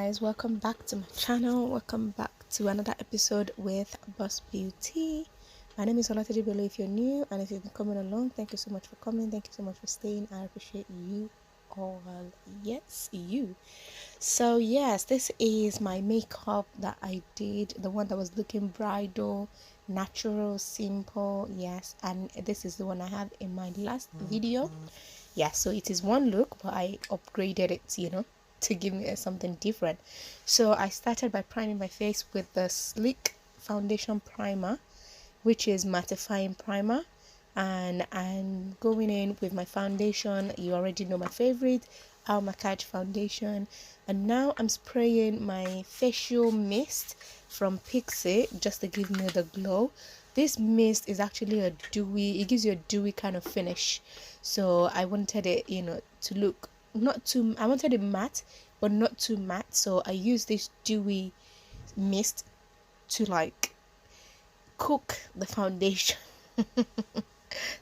guys, welcome back to my channel. Welcome back to another episode with Boss Beauty. My name is 𝒄𝒉𝒂𝒏𝒏𝒆𝒍 if you're new, and if you've been coming along, thank you so much for coming. Thank you so much for staying. I appreciate you all. Yes, you. So yes, this is my makeup that I did, the one that was looking bridal, natural, simple. Yes, and this is the one I have in my last video. Yeah, so it is one look, but I upgraded it, to give me something different. So I started by priming my face with the Sleek foundation primer, which is mattifying primer, and I'm going in with my foundation. You already know my favorite, 𝒂𝒐𝒏𝒏𝒆𝒍 foundation, and now I'm spraying my facial mist from 𝒃𝒐𝒉 just to give me the glow. This mist is actually a dewy, it gives you a dewy kind of finish, so I wanted it to look I wanted it matte but not too matte, so I used this dewy mist to cook the foundation.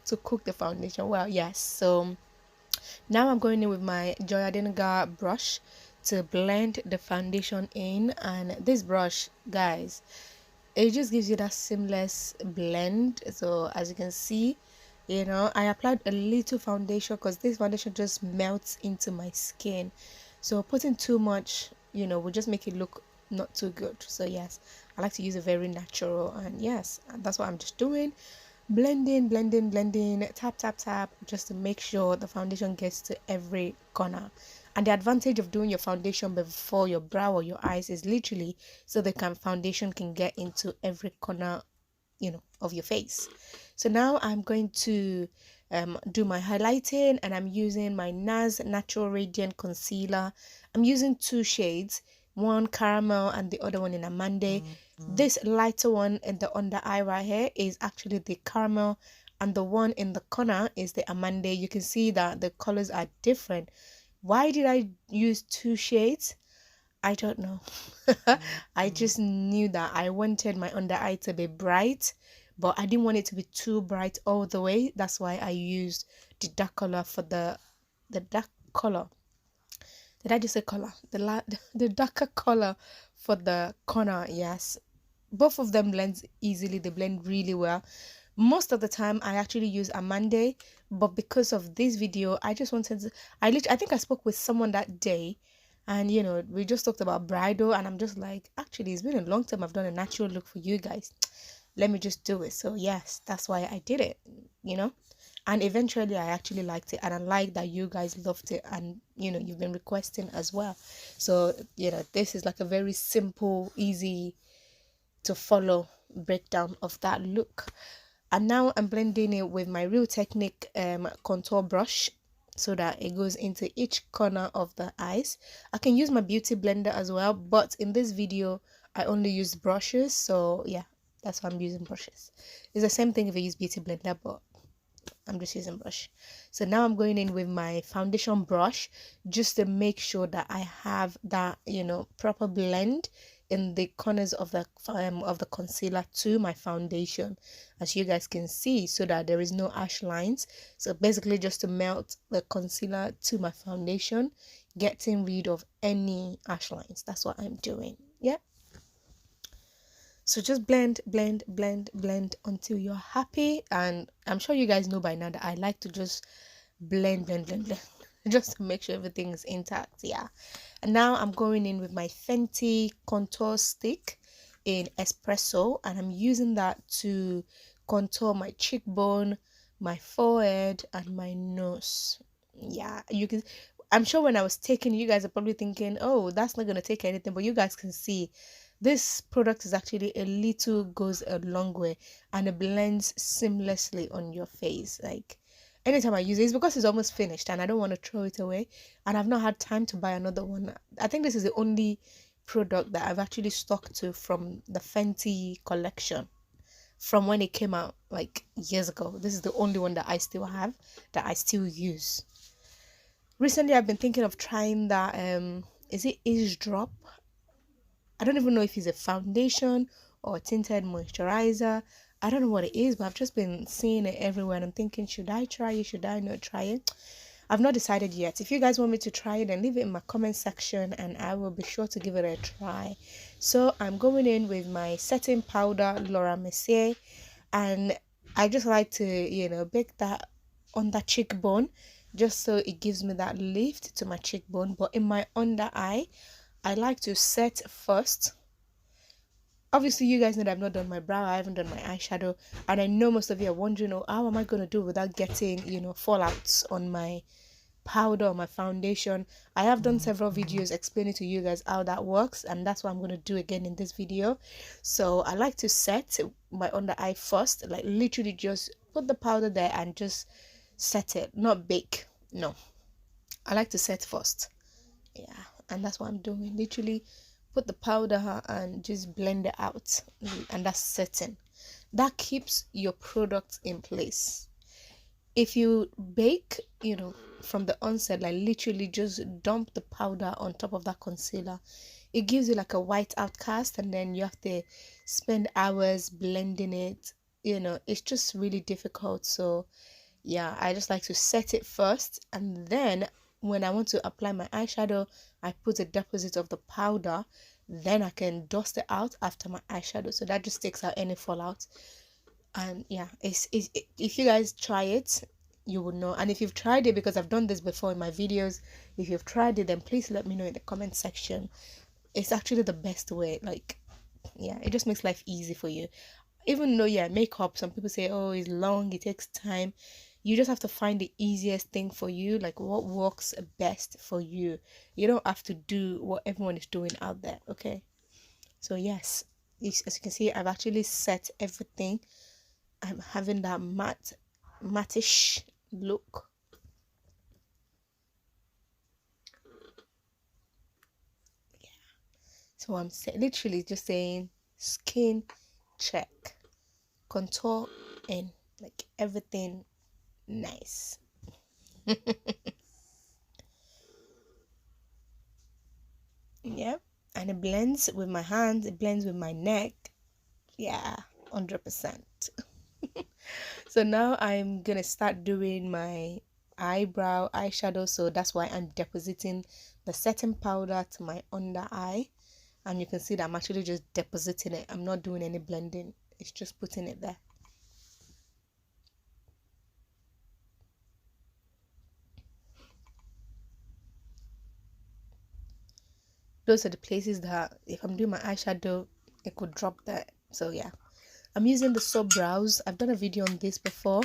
To cook the foundation well. Yes, so now I'm going in with my 𝒄𝒉𝒂𝒏𝒏𝒆𝒍 brush to blend the foundation in, and this brush, guys, it just gives you that seamless blend. So as you can see, I applied a little foundation because this foundation just melts into my skin, so putting too much will just make it look not too good. So yes, I like to use it very natural, and yes, that's what I'm just doing. Blending, tap tap tap, just to make sure the foundation gets to every corner. And the advantage of doing your foundation before your brow or your eyes is literally so the foundation can get into every corner of your face. So now I'm going to do my highlighting, and I'm using my NARS Natural Radiant Concealer. I'm using two shades, one caramel and the other one in Amande. This lighter one in the under eye right here is actually the caramel, and the one in the corner is the Amande. You can see that the colors are different. Why did I use two shades? I don't know. I just knew that I wanted my under eye to be bright, but I didn't want it to be too bright all the way. That's why I used the dark color for the dark color. Did I just say color? The darker color for the corner. Yes, both of them blend easily. They blend really well. Most of the time I actually use Amande, but because of this video I just wanted to, I think I spoke with someone that day, and we just talked about bridal, and I'm just like, actually it's been a long time I've done a natural look for you guys, let me just do it. So yes, that's why I did it, and eventually I actually liked it, and I like that you guys loved it, and you've been requesting as well. So this is like a very simple, easy to follow breakdown of that look. And now I'm blending it with my Real Technique contour brush so that it goes into each corner of the eyes. I can use my beauty blender as well, but in this video I only use brushes, so yeah, that's why I'm using brushes. It's the same thing if I use beauty blender, but I'm just using brush. So now I'm going in with my foundation brush just to make sure that I have that proper blend in the corners of the concealer to my foundation, as you guys can see, so that there is no ash lines. So basically just to melt the concealer to my foundation, getting rid of any ash lines. That's what I'm doing. Yeah, so just blend until you're happy. And I'm sure you guys know by now that I like to just blend just to make sure everything is intact. Yeah, and now I'm going in with my Fenty contour stick in espresso, and I'm using that to contour my cheekbone, my forehead, and my nose. Yeah, I'm sure when I was taking, you guys are probably thinking, oh, that's not gonna take anything, but you guys can see this product is actually goes a long way, and it blends seamlessly on your face. Like, anytime I use it, it's because it's almost finished and I don't want to throw it away, and I've not had time to buy another one. I think this is the only product that I've actually stuck to from the Fenty collection from when it came out like years ago. This is the only one that I still have, that I still use. Recently I've been thinking of trying that is it Age Drop? I don't even know if it's a foundation or a tinted moisturizer. I don't know what it is, but I've just been seeing it everywhere, and I'm thinking, should I try it? Should I not try it? I've not decided yet. If you guys want me to try it, then leave it in my comment section and I will be sure to give it a try. So I'm going in with my setting powder, Laura Mercier, and I just like to, you know, bake that on that cheekbone just so it gives me that lift to my cheekbone. But in my under eye, I like to set first. Obviously, you guys know that I've not done my brow, I haven't done my eyeshadow, and I know most of you are wondering, oh, how am I going to do without getting, you know, fallouts on my powder or my foundation. I have done several videos explaining to you guys how that works, and that's what I'm going to do again in this video. So I like to set my under eye first, like literally just put the powder there and just set it, not bake. No, I like to set first. Yeah, and that's what I'm doing. Literally put the powder and just blend it out, and that's setting. That keeps your product in place. If you bake, you know, from the onset, like literally just dump the powder on top of that concealer, it gives you like a white outcast, and then you have to spend hours blending it. You know, it's just really difficult. So yeah, I just like to set it first, and then when I want to apply my eyeshadow, I put a deposit of the powder, then I can dust it out after my eyeshadow, so that just takes out any fallout. And yeah, if you guys try it, you will know. And if you've tried it, because I've done this before in my videos, if you've tried it, then please let me know in the comment section. It's actually the best way. Like, yeah, it just makes life easy for you. Even though, yeah, makeup, some people say, oh, it's long, it takes time. You just have to find the easiest thing for you, like what works best for you. You don't have to do what everyone is doing out there, okay? So yes, as you can see, I've actually set everything. I'm having that mattish look. Yeah. So I'm literally just saying skin check, contour, and like everything nice. Yeah, and it blends with my hands, it blends with my neck. Yeah, 100%. So now I'm gonna start doing my eyebrow eyeshadow, so that's why I'm depositing the setting powder to my under eye, and you can see that I'm actually just depositing it. I'm not doing any blending, it's just putting it there. Those are the places that if I'm doing my eyeshadow, it could drop there. So yeah, I'm using the soap brows. I've done a video on this before,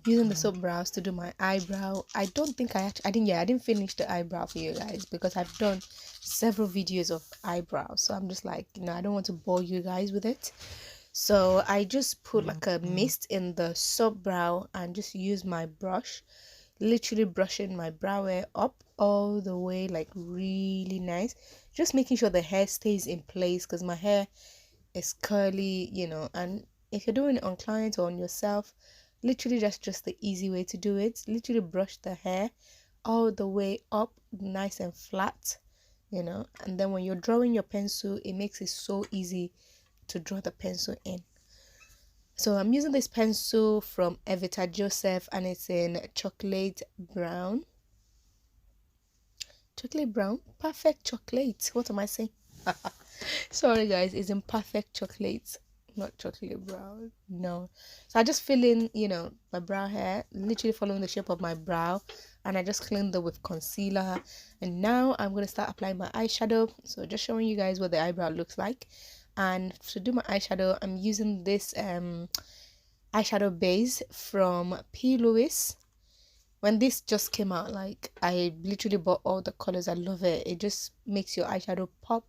using the soap brows to do my eyebrow. I don't think I didn't finish the eyebrow for you guys because I've done several videos of eyebrows. So I'm just like, you know, I don't want to bore you guys with it. So I just put like a mist in the soap brow and just use my brush, literally brushing my brow hair up all the way, like really nice, just making sure the hair stays in place because my hair is curly, you know. And if you're doing it on clients or on yourself, literally that's just the easy way to do it. Literally brush the hair all the way up nice and flat, you know, and then when you're drawing your pencil, it makes it so easy to draw the pencil in. So I'm using this pencil from 𝒂𝒂𝒅 and it's in chocolate brown. Chocolate brown? Perfect chocolate. What am I saying? Sorry guys, it's in perfect chocolate, not chocolate brown. No. So I just fill in, you know, my brow hair, literally following the shape of my brow, and I just cleaned it with concealer. And now I'm going to start applying my eyeshadow. So just showing you guys what the eyebrow looks like. And to do my eyeshadow, I'm using this eyeshadow base from P. Louis. When this just came out, like, I literally bought all the colors. I love it. It just makes your eyeshadow pop.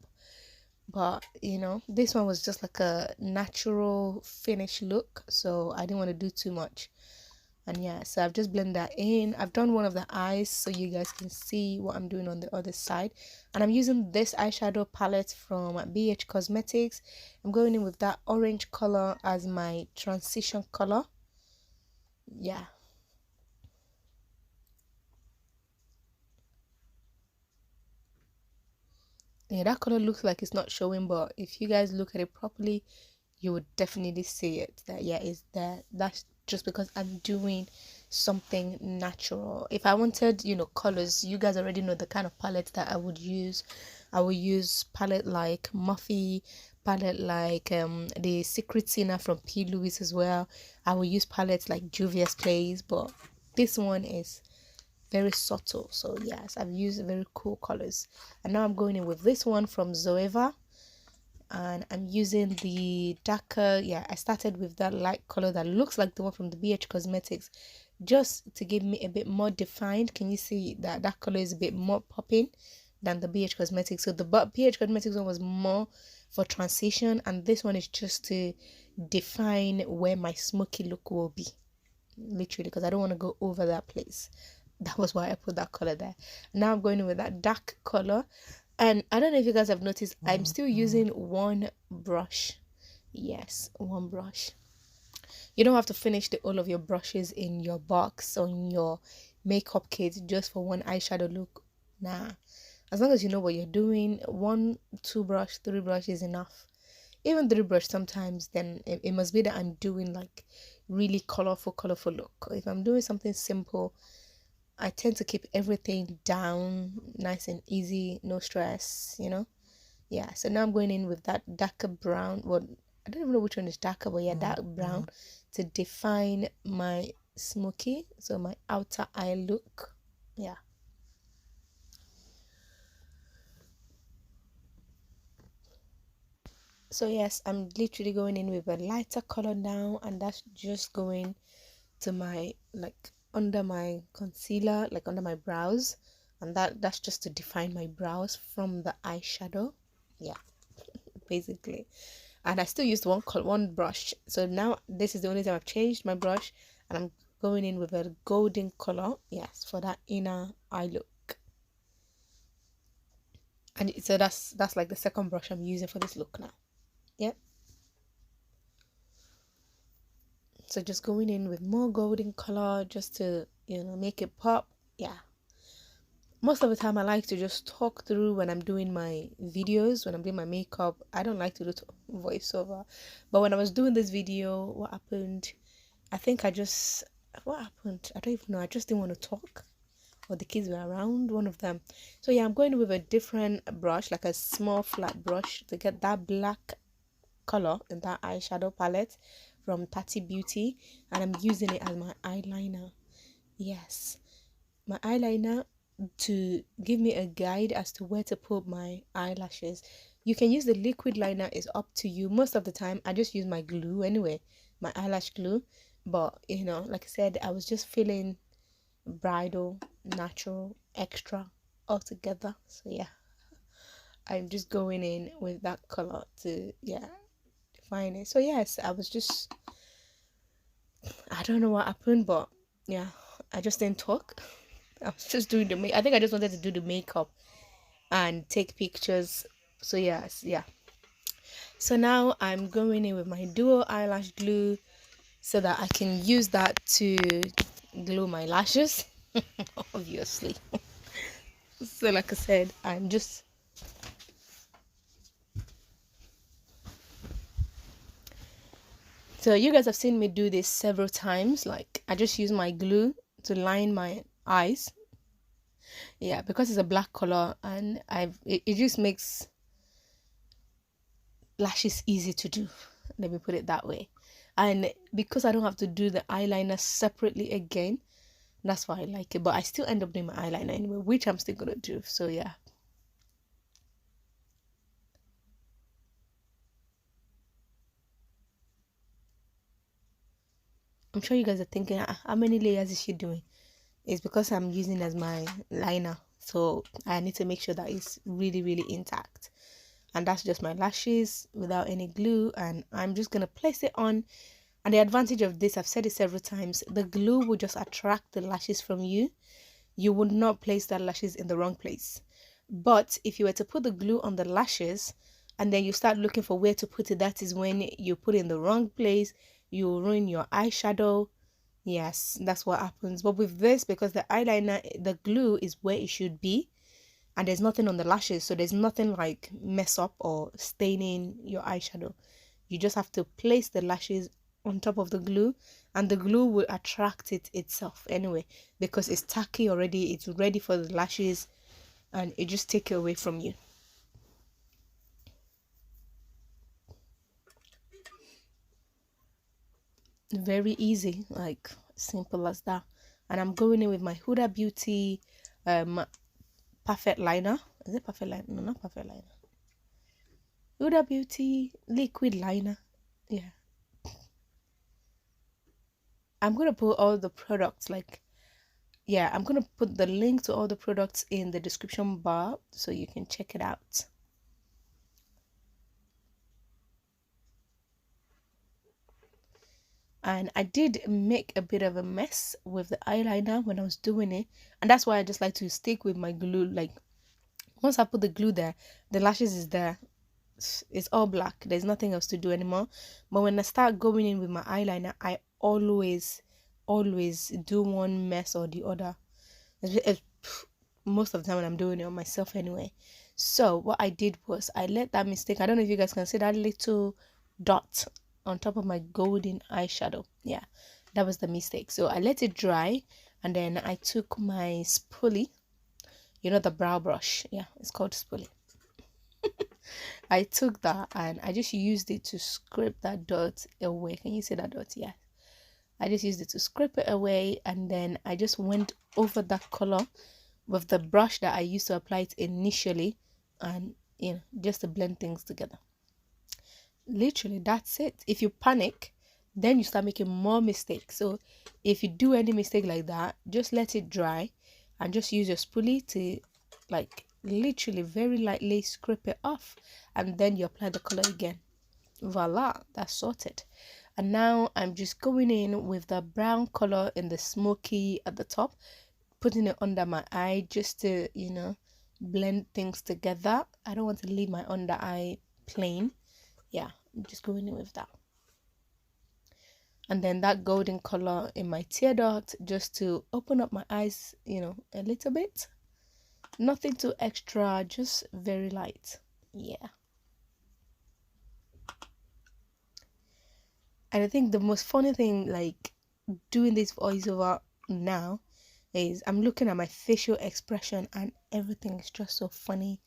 But you know, this one was just like a natural finish look, so I didn't want to do too much. And yeah, so I've just blended that in. I've done one of the eyes so you guys can see what I'm doing on the other side. And I'm using this eyeshadow palette from BH Cosmetics. I'm going in with that orange color as my transition color. Yeah. Yeah, that color looks like it's not showing, but if you guys look at it properly, you would definitely see it. That yeah, is that just because I'm doing something natural. If I wanted, colors, you guys already know the kind of palette that I would use. I will use palette like Muffy, palette like the Secret Sinner from P. Louis as well. I will use palettes like Juvia's Place, but this one is very subtle. So yes, I've used very cool colors. And now I'm going in with this one from Zoeva, and I'm using the darker, I started with that light color that looks like the one from the BH Cosmetics, just to give me a bit more defined. Can you see that that color is a bit more popping than the BH Cosmetics? So the BH Cosmetics one was more for transition, and this one is just to define where my smoky look will be, literally, because I don't want to go over that place. That was why I put that color there. Now I'm going in with that dark color, and I don't know if you guys have noticed, I'm still using one brush. Yes, one brush. You don't have to finish all of your brushes in your box or in your makeup kit just for one eyeshadow look. Nah, as long as you know what you're doing, 1, 2 brush, 3 brush is enough. Even 3 brush sometimes, then it must be that I'm doing like really colorful look. If I'm doing something simple, I tend to keep everything down, nice and easy, no stress, Yeah, so now I'm going in with that darker brown. Well, I don't even know which one is darker, but yeah, dark brown to define my smoky, so my outer eye look. Yeah. So yes, I'm literally going in with a lighter color now, and that's just going to my, like, under my concealer, like under my brows, and that's just to define my brows from the eyeshadow. Yeah, basically. And I still used one brush, so now this is the only time I've changed my brush, and I'm going in with a golden color, yes, for that inner eye look. And so that's like the second brush I'm using for this look now. Yep. So just going in with more golden color just to, make it pop. Yeah. Most of the time I like to just talk through when I'm doing my videos, when I'm doing my makeup. I don't like to do voiceover. But when I was doing this video, what happened? What happened? I don't even know. I just didn't want to talk. Or the kids were around, one of them. So yeah, I'm going with a different brush, like a small flat brush, to get that black color in that eyeshadow palette from Tati Beauty, and I'm using it as my eyeliner. Yes, my eyeliner, to give me a guide as to where to put my eyelashes. You can use the liquid liner, is up to you. Most of the time I just use my glue anyway, my eyelash glue. But like I said, I was just feeling bridal, natural, extra all together. So yeah, I'm just going in with that color to define it. So yes, I don't know what happened, but yeah, I just didn't talk. I was just doing I think I just wanted to do the makeup and take pictures. So yes, yeah. So now I'm going in with my dual eyelash glue so that I can use that to glue my lashes. Obviously. So like I said, I'm just so you guys have seen me do this several times. Like, I just use my glue to line my eyes. Yeah, because it's a black color, and it just makes lashes easy to do. Let me put it that way. And because I don't have to do the eyeliner separately again, that's why I like it. But I still end up doing my eyeliner anyway, which I'm still gonna do. So yeah. I'm sure you guys are thinking, how many layers is she doing? It's because I'm using as my liner, so I need to make sure that it's really, really intact. And that's just my lashes without any glue, and I'm just gonna place it on. And the advantage of this, I've said it several times, the glue will just attract the lashes from you. You would not place that lashes in the wrong place. But if you were to put the glue on the lashes and then you start looking for where to put it, that is when you put it in the wrong place. You ruin your eyeshadow. Yes, that's what happens. But with this, because the eyeliner, the glue is where it should be, and there's nothing on the lashes, so there's nothing like mess up or staining your eyeshadow. You just have to place the lashes on top of the glue, and the glue will attract it itself anyway, because it's tacky already, it's ready for the lashes, and it just take it away from you. Very easy, like simple as that. And I'm going in with my Huda Beauty perfect liner. Is it perfect liner? No, not perfect liner. Huda Beauty liquid liner. Yeah, I'm gonna put all the products, like, yeah, I'm gonna put the link to all the products in the description bar so you can check it out. And I did make a bit of a mess with the eyeliner when I was doing it, and that's why I just like to stick with my glue. Like, once I put the glue there, the lashes is there, it's all black, there's nothing else to do anymore. But when I start going in with my eyeliner, I always do one mess or the other. Most of the time when I'm doing it on myself anyway. So what I did was I let that mistake, I don't know if you guys can see that little dot on top of my golden eyeshadow. Yeah, that was the mistake. So I let it dry, and then I took my spoolie, you know, the brow brush. Yeah, it's called spoolie. I took that and I just used it to scrape that dot away. Can you see that dot? Yeah, I just used it to scrape it away, and then I just went over that color with the brush that I used to apply it initially, and you know, just to blend things together. Literally, that's it. If you panic, then you start making more mistakes. So if you do any mistake like that, just let it dry and just use your spoolie to, like, literally very lightly scrape it off, and then you apply the color again. Voila, that's sorted. And now I'm just going in with the brown color in the smoky at the top, putting it under my eye just to, you know, blend things together. I don't want to leave my under eye plain. Yeah, I'm just going in with that. And then that golden color in my tear dot just to open up my eyes, you know, a little bit. Nothing too extra, just very light. Yeah. And I think the most funny thing, like, doing this voiceover now, is I'm looking at my facial expression and everything is just so funny.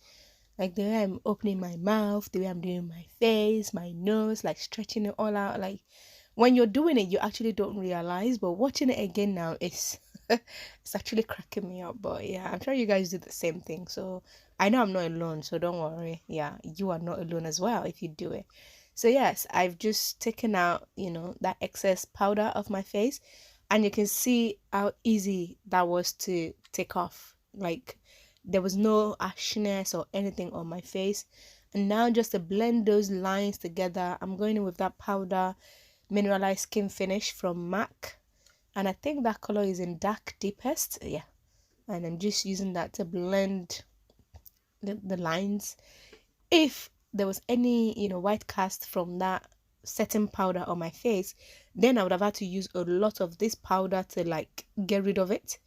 Like the way I'm opening my mouth, the way I'm doing my face, my nose, like stretching it all out. Like, when you're doing it, you actually don't realize, but watching it again now is it's actually cracking me up. But yeah, I'm sure you guys do the same thing. So I know I'm not alone, so don't worry. Yeah, you are not alone as well if you do it. So yes, I've just taken out, you know, that excess powder off my face, and you can see how easy that was to take off. Like, there was no ashiness or anything on my face. And now, just to blend those lines together, I'm going in with that powder mineralized skin finish from MAC, and I think that color is in dark deepest. Yeah, and I'm just using that to blend the lines. If there was any, you know, white cast from that setting powder on my face, then I would have had to use a lot of this powder to, like, get rid of it.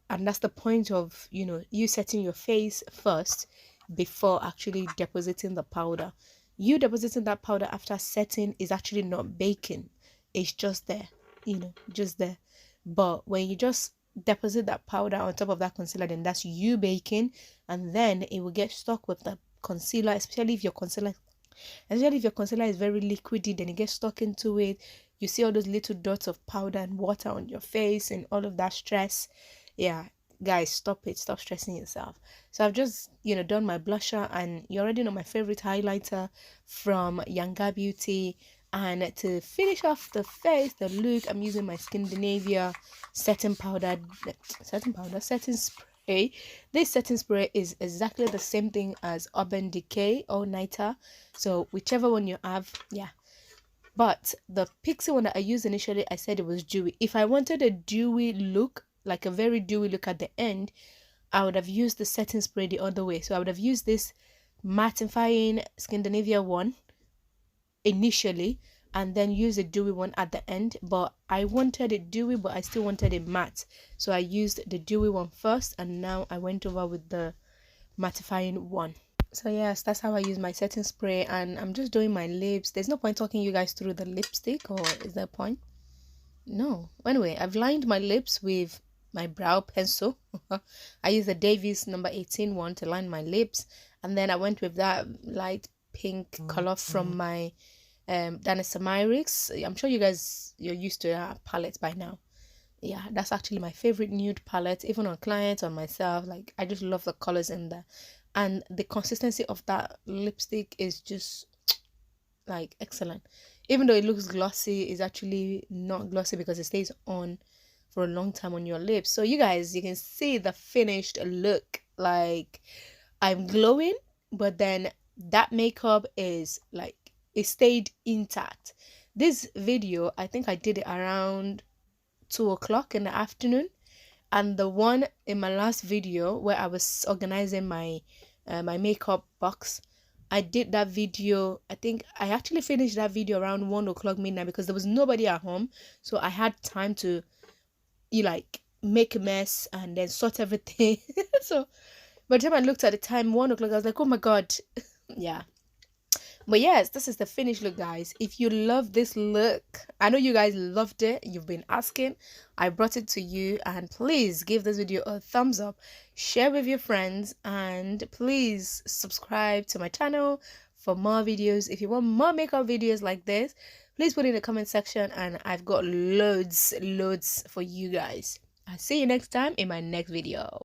And that's the point of, you know, you setting your face first before actually depositing the powder. You depositing that powder after setting is actually not baking, it's just there, you know, just there. But when you just deposit that powder on top of that concealer, then that's you baking, and then it will get stuck with the concealer, especially if your concealer is very liquidy, then it gets stuck into it. You see all those little dots of powder and water on your face and all of that stress. Yeah, guys, stop it, stop stressing yourself. So I've just, you know, done my blusher, and you already know my favorite highlighter from Younger Beauty. And to finish off the face, the look, I'm using my Scandinavia setting spray. This setting spray is exactly the same thing as Urban Decay All Nighter, so whichever one you have. Yeah, but the pixie one that I used initially, I said it was dewy. If I wanted a dewy look, like a very dewy look at the end, I would have used the setting spray the other way. So I would have used this mattifying Scandinavia one initially, and then use a dewy one at the end. But I wanted it dewy, but I still wanted it matte, so I used the dewy one first, and now I went over with the mattifying one. So yes, that's how I use my setting spray, and I'm just doing my lips. There's no point talking you guys through the lipstick, or is there a point? No. Anyway, I've lined my lips with my brow pencil. I used the Davies number 18 one to line my lips, and then I went with that light pink color from my 𝒂𝒂𝒅𝒂𝒂. I'm sure you're used to that palette by now. Yeah, that's actually my favorite nude palette, even on clients, on myself. Like, I just love the colors in there, and the consistency of that lipstick is just like excellent. Even though it looks glossy, it's actually not glossy because it stays on for a long time on your lips. So you guys, you can see the finished look. Like, I'm glowing, but then that makeup is like, it stayed intact. This video, I think I did it around 2 o'clock in the afternoon, and the one in my last video where I was organizing my my makeup box, I did that video. I think I actually finished that video around 1 o'clock midnight because there was nobody at home, so I had time to like make a mess and then sort everything. So by the time I looked at the time, 1 o'clock, I was like, oh my god. Yeah. But yes, this is the finished look, guys. If you love this look, I know you guys loved it, you've been asking, I brought it to you, and please give this video a thumbs up, share with your friends, and please subscribe to my channel for more videos. If you want more makeup videos like this, please put in the comment section, and I've got loads for you guys. I'll see you next time in my next video.